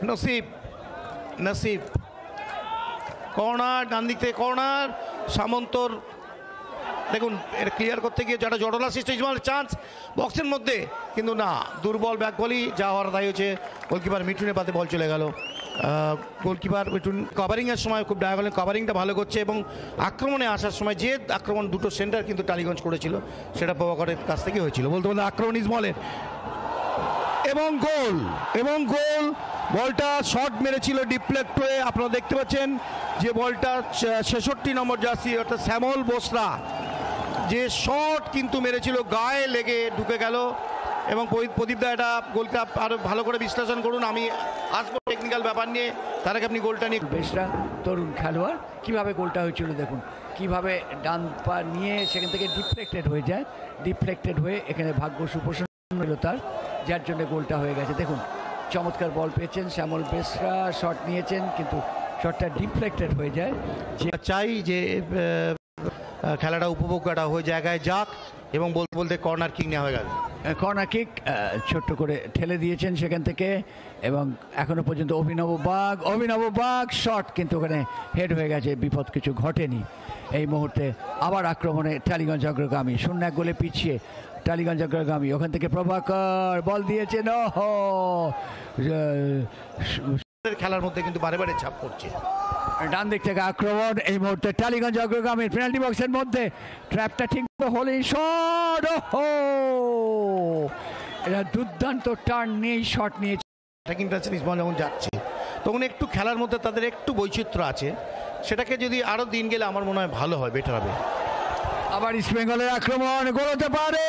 নসিব নসিব কর্নার, ডান দিক থেকে কর্নার, সামন্তর দেখুন এটা ক্লিয়ার করতে গিয়ে যেটা জটলা সৃষ্টি চান্স বক্সের মধ্যে, কিন্তু না, দুর্বল ব্যাক বলই যা হওয়ার তাই হচ্ছে। গোলকিপার মিঠুনের পাতে বল চলে গেল। গোলকিপার মিঠুন কভারিংয়ের সময় খুব ডায়াগোনাল কভারিংটা ভালো করছে, এবং আক্রমণে আসার সময় যে আক্রমণ দুটো সেন্টার কিন্তু টালিগঞ্জ করেছিল সেটা প্রভাকরের কাছ থেকে হয়েছিল বলতে বলতে আক্রমণ ইসমলের, এবং গোল বলটা শট মেরেছিল ডিফ্লেক্ট হয়ে। আপনারা দেখতে পাচ্ছেন যে বলটা 66 নম্বর জার্সি অর্থাৎ শ্যামল বোসরা যে শট কিন্তু মেরেছিল, গায়ে লেগে ঢুকে গেল। এবং প্রদীপ দা এটা গোলটা আরো ভালো করে বিশ্লেষণ করুন, আমি আসবো টেকনিক্যাল ব্যাপার নিয়ে, তার আগে আপনি গোলটা নিয়ে। বেশরা তরুণ খেলোয়াড়, কিভাবে গোলটা হয়েছিল দেখুন, কিভাবে ডান পা নিয়ে সেখান থেকে ডিফ্লেক্টেড হয়ে এখানে ভাগ্য সুপ্রসন্ন হলো তার, যার জন্য গোলটা হয়ে গেছে। দেখুন চমৎকার বল পেয়েছেন শ্যামল বেশরা, শট নিয়েছেন কিন্তু শটটা ডিফ্লেক্টেড হয়ে যায়। যে চাই যে খেলাটা উপভোগ করা হয়ে জায়গায় যাক, এবং বলতে বলতে কর্নার কিক নেওয়া হয়ে গেল। কর্নার কিক ছোট্ট করে ঠেলে দিয়েছেন সেখান থেকে, এবং এখনো পর্যন্ত অভিনব বাগ শট কিন্তু ওখানে হেড হয়ে গেছে, বিপদ কিছু ঘটেনি। এই মুহূর্তে আবার আক্রমণে টালিগঞ্জ অগ্রগামী, 0-1 গোলে পিছিয়ে টালিগঞ্জ অগ্রগামী। ওখান থেকে প্রভাকর বল দিয়েছেন, খেলার মধ্যে কিন্তু বারে বারে ছাপ পড়ছে। ডান দিক থেকে আক্রমণ এই মুহূর্তে টালিগঞ্জ অগ্রগামীর পেনাল্টি বক্সের মধ্যে, ট্র্যাপটা ঠিক হলেই শট, এটা দুর্দান্ত টার্ন নিয়ে শট নিয়েছে। কিন্তু ইসমল যখন যাচ্ছে তখন একটু খেলার মধ্যে তাদের একটু বৈচিত্র্য আছে, সেটাকে যদি আরো দিন গেলে আমার মনে হয় ভালো হয়, বেটার হবে। আবার ইস্ট বেঙ্গলের আক্রমণ, গোল হতে পারে,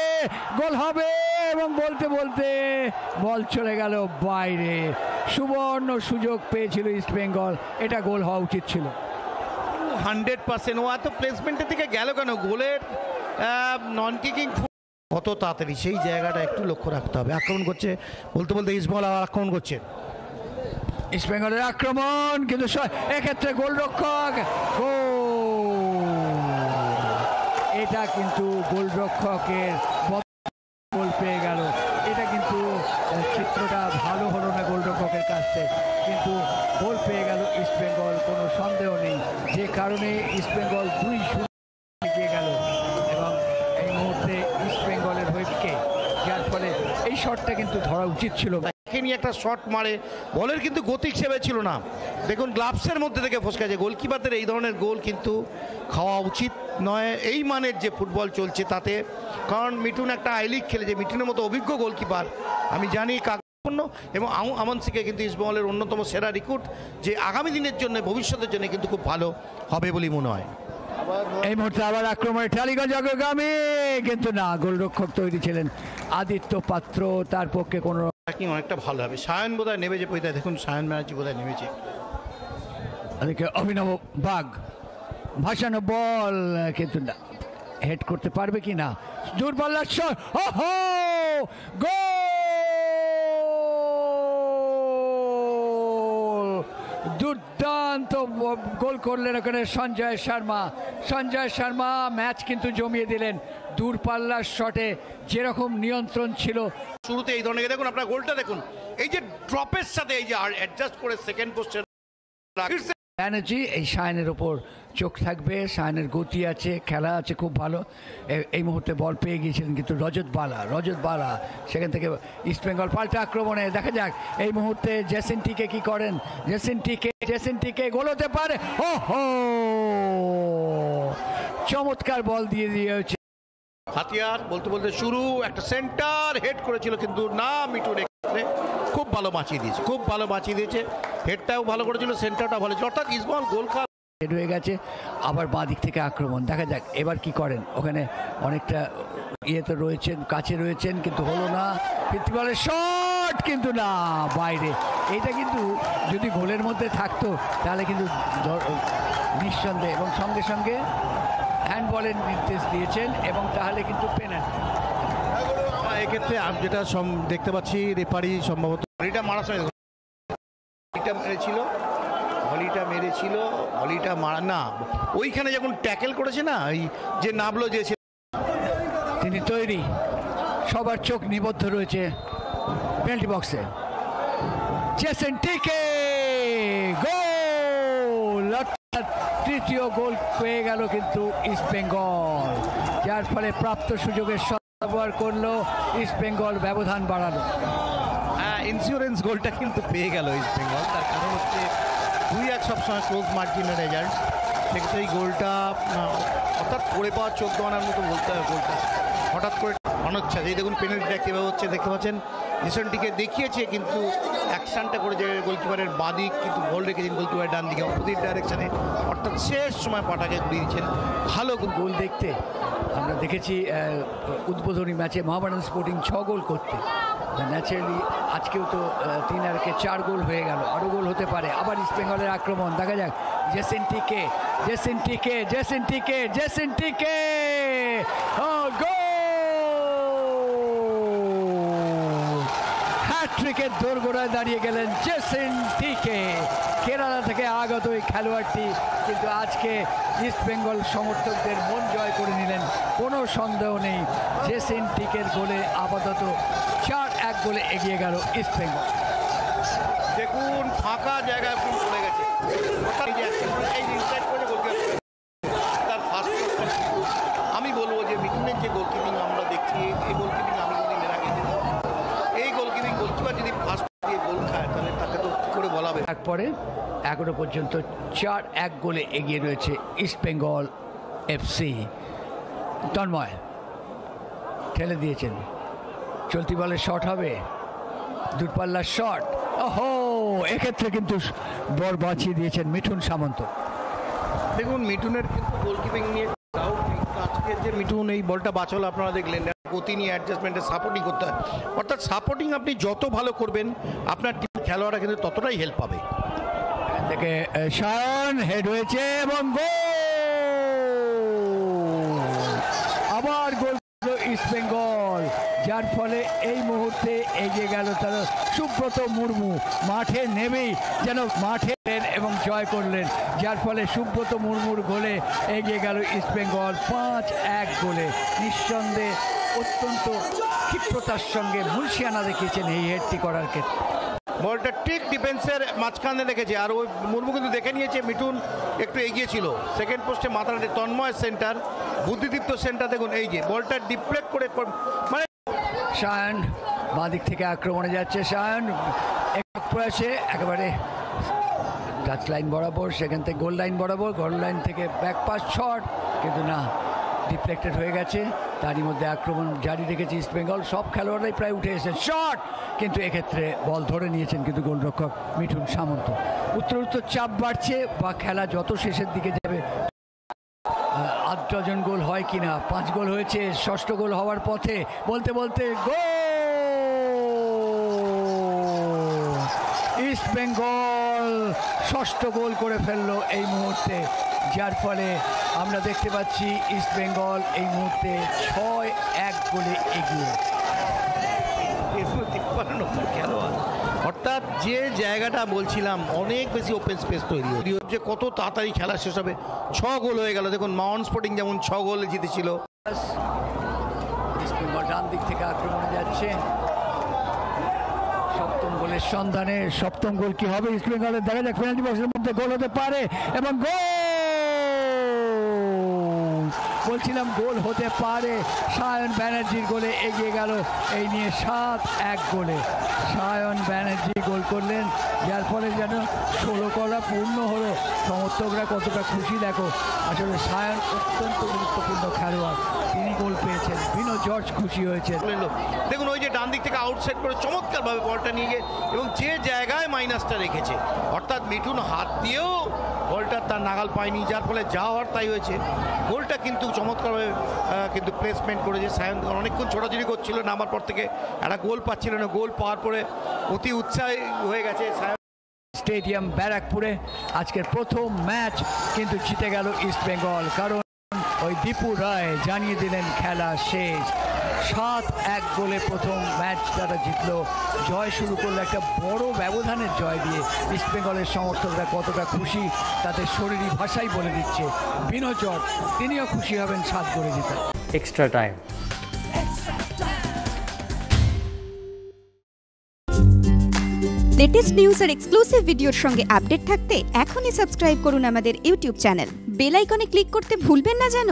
গোল হবে, এবং বলতে বলতে বল চলে গেল বাইরে। সুবর্ণ সুযোগ পেয়েছিল ইস্ট বেঙ্গল, এটা গোল হওয়া উচিত ছিল 100%। ও এত প্লেসমেন্টের দিকে গেল কেন? গোলের নন কিকিং কত তাড়াতাড়ি, সেই জায়গাটা একটু লক্ষ্য রাখতে হবে। আক্রমণ করছে বলতে বলতে ইস্ট বেঙ্গল আবার আক্রমণ করছে। ইস্ট বেঙ্গলের আক্রমণ, কিন্তু এক্ষেত্রে গোলরক্ষক, এটা কিন্তু গোলরক্ষকের গোল পেয়ে গেল। এটা কিন্তু চিত্রটা ভালো হলো না গোলরক্ষকের কাছ থেকে, কিন্তু গোল পেয়ে গেল ইস্ট বেঙ্গল, কোনো সন্দেহ নেই, যে কারণে ইস্ট বেঙ্গল 2-0 এগিয়ে গেল। এবং এই মুহূর্তে ইস্ট বেঙ্গলের হুইপকে, যার ফলে এই শটটা কিন্তু ধরা উচিত ছিল। নিয়ে একটা শট মারে, বলের কিন্তু গতি সেবে ছিল না, দেখুন গ্লাভসের মধ্যে থেকে ফসকে যায়। গোলকিপারদের এই ধরনের গোল কিন্তু খাওয়া উচিত নয় এই মানের যে ফুটবল চলছে তাতে, কারণ মিঠুন একটা আই লিগ খেলেছে, মিঠুনের মতো অভিজ্ঞ গোলকিপার আমি জানি কাকপূর্ণ, এবং আমন সিংকে কিন্তু ইস্টবেঙ্গলের অন্যতম সেরা রিক্রুট, যে আগামী দিনের জন্য ভবিষ্যতের জন্য কিন্তু খুব ভালো হবে বলেই মনে হয়। এই মুহূর্তে আবার আক্রমণে টালিগঞ্জ অগ্রগামী, কিন্তু না, গোলরক্ষক তৈরি ছিলেন আদিত্য পাত্র, তার পক্ষে কোনো অনেকটা ভালো হবে। সায়ন বোধহয় নেমেছে, পয়দা দেখুন সায়ন ব্যানার্জি বোধহয় নেমেছে। এদিকে অভিনব বাগ ভাসানো বল, কিন্তু না, হেড করতে পারবে কি না, দূরপাল্লার শট, গোল! দুর্দান্ত গোল করলেন ওখানে সঞ্জয় শর্মা, ম্যাচ কিন্তু জমিয়ে দিলেন। দূরপাল্লার শটে যেরকম নিয়ন্ত্রণ ছিল শুরুতে, এই ধরনের দেখুন আপনার গোলটা দেখুন, এই যে ড্রপের সাথে এই যে অ্যাডজাস্ট করে সেকেন্ড পোস্টের ব্যানার্জি, এই সায়নের ওপর চোখ থাকবে, সায়নের গতি আছে, খেলা আছে খুব ভালো। এই মুহূর্তে বল পেয়ে গিয়েছিলেন কিন্তু রজত বালা, সেখান থেকে ইস্ট বেঙ্গল পাল্টা আক্রমণে, দেখা যাক এই মুহূর্তে জেসিনটিকে কি করেন। জেসিনটিকে গোল হতে পারে, চমৎকার বল দিয়ে দিয়েছে হাতিয়ার। বলতে বলতে শুরু, একটা সেন্টার হেড করেছিল কিন্তু না, মিঠুন খুব ভালো বাঁচিয়ে দিয়েছে, হেডটাও ভালো করেছিল, সেন্টারটা ভালো, অর্থাৎ ইস্টবেঙ্গল গোল খাওয়া হেড হয়ে গেছে। আবার বাঁ দিক থেকে আক্রমণ, দেখা যাক এবার কি করেন। ওখানে অনেকটা ইয়েতে রয়েছেন, কাছে রয়েছেন, কিন্তু হলো না। বলের শট, কিন্তু না, বাইরে। এইটা কিন্তু যদি গোলের মধ্যে থাকতো তাহলে কিন্তু নিঃসন্দেহে, এবং সঙ্গে সঙ্গে হ্যান্ডবলের নির্দেশ দিয়েছেন, এবং তাহলে কিন্তু পেনাল্টি। এক্ষেত্রে আমি যেটা দেখতে পাচ্ছি, রেফারি সম্ভবত ভলিটা মারার সময় ভলিটা মারা না, ওইখানে যখন ট্যাকেল করেছে না, এই যে নাবলো যে তিনি তৈরি, সবার চোখ নিবদ্ধ রয়েছে পেনাল্টি বক্সে। জেসেন টিকে গোল, অর্থাৎ তৃতীয় গোল পেয়ে গেল কিন্তু ইস্ট বেঙ্গল, যার ফলে প্রাপ্ত সুযোগের সদ্ব্যবহার করলো ইস্ট বেঙ্গল, ব্যবধান বাড়ালো। ইন্স্যুরেন্স গোলটা কিন্তু পেয়ে গেল ইস্ট বেঙ্গল, তার কারণ হচ্ছে 2-1 সবসময় ক্লোজ মার্জিনের রেজাল্ট। সেক্ষেত্রে এই গোলটা হঠাৎ করে পাওয়া 14 আনার মতো বলতে হবে। গোলটা হঠাৎ করে অনচ্ছা, এই দেখুন পেনাল্টিটা কীভাবে হচ্ছে দেখতে পাচ্ছেন। জিসনটিকে দেখিয়েছে কিন্তু অ্যাকশনটা করে যে গোলকিপারের বাদিক কিন্তু বল রেখেছেন গোলকিপারের ডান দিকে অপোজিট ডাইরেকশনে, অর্থাৎ শেষ সময় পাটাকে ঘুরিয়ে দিচ্ছেন। ভালো গোল দেখতে আমরা দেখেছি উদ্বোধনী ম্যাচে মোহামেডান স্পোর্টিং 6 গোল করতে, ন্যাচারালি আজকেও তো 3 আর 4 গোল হয়ে গেল, আরও গোল হতে পারে। আবার ইস্ট বেঙ্গলের আক্রমণ দেখা যাক, জেসেন টিকে হ্যাট্রিকের দোরগোড়ায় দাঁড়িয়ে গেলেন জেসেন টিকে, কেরালা থেকে আগত এই খেলোয়াড়টি কিন্তু আজকে ইস্ট বেঙ্গল সমর্থকদের মন জয় করে নিলেন, কোনো সন্দেহ নেই। জেসেন টিকের গোলে আপাতত 4-1 গোলে এগিয়ে গেল ইস্ট বেঙ্গল। দেখুন ফাঁকা জায়গায় ফুল পড়ে গেছে, আমি বলবো যে মিঠুনের যে গোলকিপিং আমরা দেখছি, এই গোলকিপিং আমি যদি এর আগে এই গোলকিপিং গোলকিপার যদি ফার্স্ট দিয়ে গোল খায় তাহলে তাকে তো কী করে বলাবে। তারপরে এখনো পর্যন্ত 4-1 গোলে এগিয়ে রয়েছে ইস্ট বেঙ্গল এফসি। তন্ময় ঠেলে দিয়েছেন, চলতি বলে শট হবে, দূরপাল্লার শট, ওহো, এক্ষেত্রে কিন্তু বল বাঁচিয়ে দিয়েছেন মিঠুন সামন্ত। দেখুন মিঠুনের কিন্তু গোলকিপিং নিয়ে ডাউট নেই, আজকের যে মিঠুন এই বলটা বাঁচালো আপনারা দেখলেন, গতি নিয়ে অ্যাডজাস্টমেন্টে সাপোর্টিং করতে হয়, অর্থাৎ সাপোর্টিং আপনি যত ভালো করবেন আপনার টিম খেলোয়াড়রা কিন্তু ততটাই হেল্প পাবে। থেকে সায়ন হেড হয়েছে এবং গোল, আবার গোল ইস্ট বেঙ্গল, যার ফলে এই মুহূর্তে এগিয়ে গেল তারা সুব্রত মুর্মু, মাঠে নেমেই যেন মাঠে এবং জয় করলেন, যার ফলে সুব্রত মুর্মুর গোলে এগিয়ে গেল ইস্ট বেঙ্গল 5-1 গোলে। নিঃসন্দেহে অত্যন্ত ক্ষিপ্রতার সঙ্গে মুলসিয়ানা দেখিয়েছেন এই হেডটি করার ক্ষেত্রে। বলটা ঠিক ডিফেন্সের মাঝখানে রেখেছে, আর ওই মুর্মু কিন্তু দেখে নিয়েছে মিঠুন একটু এগিয়ে ছিল, সেকেন্ড পোস্টে মাথাটা তন্ময় সেন্টার, বুদ্ধিদীপ্ত সেন্টার, দেখুন এই যে বলটা ডিফ্লেক্ট করে মানে সায়ন বাঁ দিক থেকে আক্রমণে যাচ্ছে, সায়ন প্রয়াসে একেবারে টাচ লাইন বরাবর, সেখান থেকে গোল লাইন বরাবর, গোল লাইন থেকে ব্যাক পাস শট, কিন্তু না, ডিফ্লেক্টেড হয়ে গেছে। তারই মধ্যে আক্রমণ জারি রেখেছে ইস্ট বেঙ্গল, সব খেলোয়াড়রাই প্রায় উঠে এসেছেন, শট, কিন্তু এক্ষেত্রে বল ধরে নিয়েছেন কিন্তু গোলরক্ষক মিঠুন সামন্ত। উত্তর চাপ বাড়ছে বা খেলা যত শেষের দিকে যাবে, 8 ডজন গোল হয় কিনা, 5 গোল হয়েছে, 6ষ্ঠ গোল হওয়ার পথে, বলতে বলতে গোল, ইস্ট বেঙ্গল 6ষ্ঠ গোল করে ফেললো এই মুহূর্তে, যার ফলে আমরা দেখতে পাচ্ছি ইস্ট বেঙ্গল এই মুহূর্তে 6-1 গোলে এগিয়ে। 53 নম্বর খেলোয়াড়, অর্থাৎ যে জায়গাটা বলছিলাম অনেক বেশি ওপেন স্পেস তৈরি হচ্ছে, কত তাড়াতাড়ি খেলা শেষ হবে, 6 গোল হয়ে গেল। দেখুন মাউন্ট স্পোর্টিং যেমন 6 গোলে জিতেছিল। ইস্ট বেঙ্গল ডান দিক থেকে আক্রমণে যাচ্ছে, সপ্তম গোলের সন্ধানে, সপ্তম গোল কি হবে ইস্ট বেঙ্গলের, দেখা যাক, পেনাল্টি বক্সের মধ্যে গোল হতে পারে এবং গোল, বলছিলাম গোল হতে পারে, সায়ন ব্যানার্জির গোলে এগিয়ে গেল এই নিয়ে 7-1 গোলে। সায়ন ব্যানার্জি গোল করলেন, যার ফলে যেন 16 করা পূর্ণ হলো। সমর্থকরা কতটা খুশি দেখো, আসলে সায়ন অত্যন্ত গুরুত্বপূর্ণ খেলোয়াড়, তিনি গোল পেয়েছেন, বিনো জর্জ খুশি হয়েছে। দেখুন ওই যে ডান দিক থেকে আউটসাইড করে চমৎকারভাবে বলটা নিয়ে গিয়ে এবং যে জায়গায় মাইনাসটা রেখেছে, অর্থাৎ মিঠুন হাত দিয়েও বলটা তার নাগাল পায়নি, যার ফলে যা হওয়ার তাই হয়েছে। গোলটা কিন্তু চমৎকারভাবে কিন্তু প্লেসমেন্ট করেছে সায়ন, অনেকক্ষণ ছোটাছুটি করছিল, নামার পর থেকে একটা গোল পাচ্ছিল না, গোল পাওয়ার পরে অতি উৎসাহী হয়ে গেছে সায়ন। স্টেডিয়াম ব্যারাকপুরে আজকের প্রথম ম্যাচ কিন্তু জিতে গেল ইস্ট বেঙ্গল, কারণ ওই দীপু রায় জানিয়ে দিলেন খেলা শেষ। 7-1 গোলে প্রথম ম্যাচ তারা জিতলো, জয় শুরু করলো একটা বড় ব্যবধানের জয় দিয়ে। ইস্ট বেঙ্গলের সমর্থকরা কতটা খুশি তাদের শরীরী ভাষাই বলে দিচ্ছে। বিনো জর্জ তিনিও খুশি হবেন 7 গোলে জিতে। Extra time. লেটেস্ট নিউজ আর এক্সক্লুসিভ ভিডিওর সঙ্গে আপডেট থাকতে এখনই সাবস্ক্রাইব করুন আমাদের ইউটিউব চ্যানেল। বেল আইকনে ক্লিক করতে ভুলবেন না যেন।